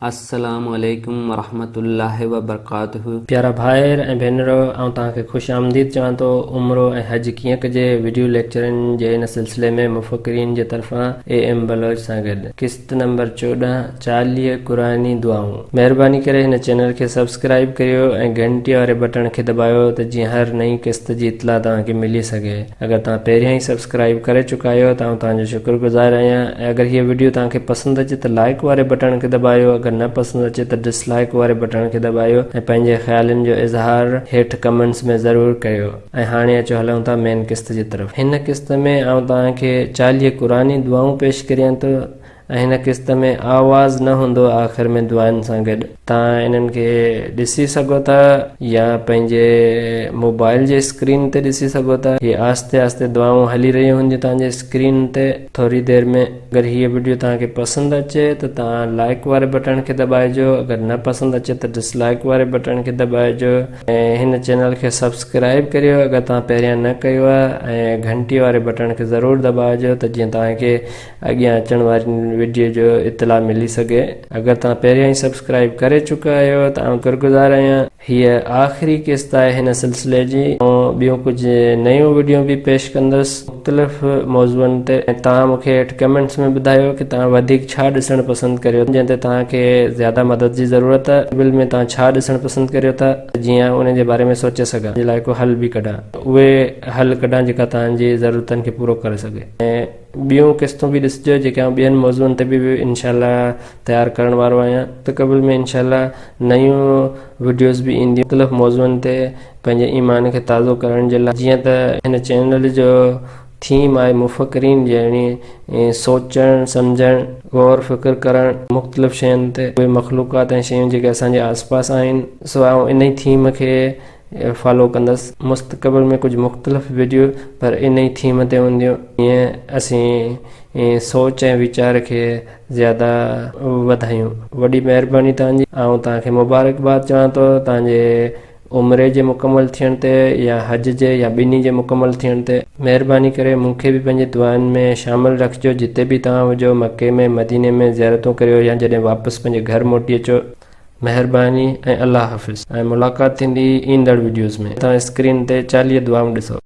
अस्सलामु अलैकुम वरहमतुल्लाहि वबरकातुहू। प्यारा भाइर ऐं भेनरो, आउं तव्हांखे ख़ुशि आमदीद चवां थो। उम्रो ऐं हज कीअं कजे वीडियो लेक्चरनि जे इन सिलसिले में मुफकिरीन जे तरफ़ां AM बलोच सां गॾु क़िस्त नंबर 14 40 क़ुरानी दुआऊं। महिरबानी करे हिन चैनल खे सब्सक्राइब करियो ऐं घंटी वारे बटन खे दबायो त जीअं हर नई क़िस्त जी इतला तव्हांखे मिली सघे। अगरि तव्हां पहिरियां ई सब्सक्राइब करे चुका आहियो त आउं तव्हांजो शुक्रगुज़ार आहियां। ऐं अगरि हीअ वीडियो तव्हांखे पसंदि अचे त लाइक वारे बटन खे दबायो, अगरि न पसंदि अचे त डिसलाइक वारे बटन खे दबायो ऐं पंहिंजे ख़्यालनि जो इज़हार हेठि कमेंट्स में ज़रूरु कयो। ऐं हाणे अचो हलूं था मेन क़िस्त जी तरफ़। हिन क़िस्त में आउं तव्हांखे 40 क़ुरानी दुआऊं पेश करियां थो ऐं हिन क़िस्त में आवाज़ न हूंदो आख़िर में दुआनि सां गॾु। तव्हां इन्हनि खे ॾिसी सघो था या पंहिंजे मोबाइल जे स्क्रीन ते ॾिसी सघो था। हीअ आस्ते आस्ते दुआऊं हली रहियूं हूंदियूं तव्हांजे स्क्रीन ते थोरी देरि में। अगरि हीअ वीडियो तव्हांखे पसंदि अचे त तव्हां लाइक वारे बटन खे दबाइजो, अगरि न पसंदि अचे त डिसलाइक वारे बटन खे दबाइजो ऐं हिन चैनल खे सब्सक्राइब करियो अगरि तव्हां पहिरियां न कयो आहे, ऐं घंटी वारे बटन खे ज़रूरु दबाइजो त जीअं तव्हांखे अॻियां अचण वारी वीडियो जो इतला मिली सघे। अगरि तव्हां पहिरियां ई सब्सक्राइब करे चुका आहियो त आउं शुक्रगुज़ार आहियां। हीअ आख़िरी क़िस्त आहे हिन सिलसिले जी ऐं ॿियूं कुझु नयूं वीडियो बि पेश कंदुसि मुख़्तलिफ़ मौज़ुअनि ते। ऐं तव्हां मूंखे हेठि कमेंट्स में ॿुधायो कि तव्हां वधीक छा ॾिसणु पसंदि करियो, जंहिं ते तव्हांखे ज़्यादा मदद जी ज़रूरत आहे। बिल में तव्हां छा ॾिसणु पसंदि करियो था जीअं उन जे बारे में सोचे सघां, जे लाइ को हल बि कढां, उहे हल कढां जेका तव्हांजी ज़रूरतनि खे पूरो करे सघे। ऐं ॿियूं क़िस्तूं बि ॾिसिजो जेके आउं ॿियनि मौज़ुअनि ते बि इनशाला तयारु करण वारो आहियां। मुस्तक़बिल में इनशाला नयूं वीडियोज़ बि ईंदियूं मुख़्तलिफ़ मौज़ुअनि ते पंहिंजे ईमान खे ताज़ो करण जे लाइ। जीअं त हिन चैनल जो थीम आहे मुफ़किरीन, यानी सोचणु सम्झणु गौर फ़िक्र करणु मुख़्तलिफ़ शयुनि ते, उहे मख़लूक़ात ऐं शयूं जेके असांजे आसपास आहिनि। सो आउं इन ई थीम खे फॉलो कंदुसि। मुस्तक़बिल में कुझु मुख़्तलिफ़ वीडियो पर इन ई थीम ते हूंदियूं, ईअं असीं सोच ऐं वीचार खे ज़्यादा वधायूं। वॾी महिरबानी तव्हांजी। ऐं तव्हांखे मुबारकबाद चवां थो तव्हांजे उम्रे जे मुकमल थियण ते या हज जे या ॿिन्ही जे मुकमल थियण ते। महिरबानी करे मूंखे बि पंहिंजे दुआनि में शामिलु रखिजो जिते बि तव्हां हुजो, मके में, मदीने में ज़ियारतूं करियो या जॾहिं वापसि पंहिंजे घर मोटी अचो। महिरबानी ऐं अल्लाह हाफ़िज़। ऐं मुलाक़ात थींदी ईंदड़ वीडियोज़ में। तव्हां स्क्रीन ते 40 दुआऊं ॾिसो।